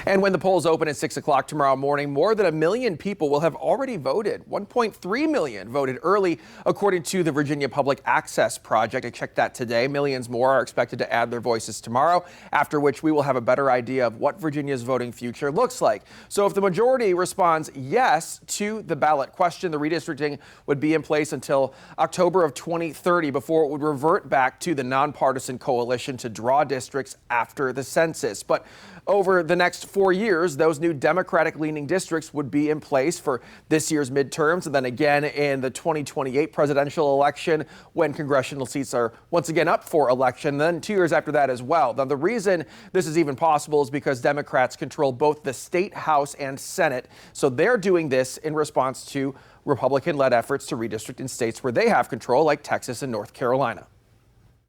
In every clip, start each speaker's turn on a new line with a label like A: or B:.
A: And when the polls open at 6 o'clock tomorrow morning, more than 1 million people will have already voted. 1.3 million voted early, according to the Virginia Public Access Project. I checked that today. Millions more are expected to add their voices tomorrow, after which we will have a better idea of what Virginia's voting future looks like. So if the majority responds yes to the ballot question, the redistricting would be in place until October of 2030 before it would revert back to the nonpartisan coalition to draw districts after the census. But over the next 4 years, those new Democratic-leaning districts would be in place for this year's midterms and then again in the 2028 presidential election when congressional seats are once again up for election, and then 2 years after that as well. Now, the reason this is even possible is because Democrats control both the state House and Senate, so they're doing this in response to Republican-led efforts to redistrict in states where they have control, like Texas and North Carolina.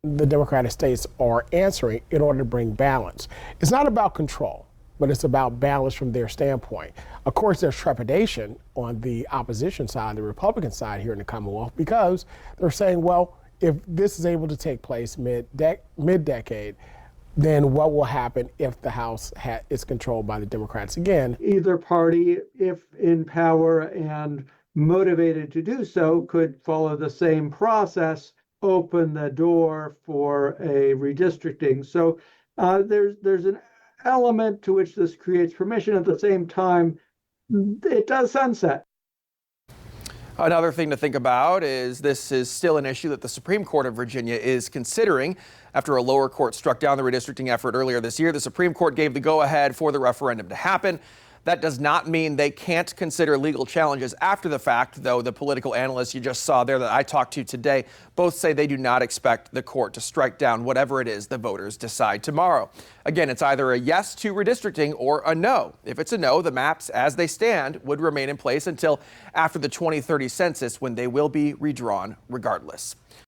B: The Democratic states are answering in order to bring balance. It's not about control, but it's about balance from their standpoint. Of course, there's trepidation on the opposition side, the Republican side here in the Commonwealth, because they're saying, well, if this is able to take place mid-decade, then what will happen if the House is controlled by the Democrats again?
C: Either party, if in power and motivated to do so, could follow the same process, open the door for a redistricting. So there's an element to which this creates permission. At the same time, it does sunset.
A: Another thing to think about is this is still an issue that the Supreme Court of Virginia is considering. After a lower court struck down the redistricting effort earlier this year, the Supreme Court gave the go-ahead for the referendum to happen. That does not mean they can't consider legal challenges after the fact, though the political analysts you just saw there that I talked to today both say they do not expect the court to strike down whatever it is the voters decide tomorrow. Again, it's either a yes to redistricting or a no. If it's a no, the maps as they stand would remain in place until after the 2030 census, when they will be redrawn regardless.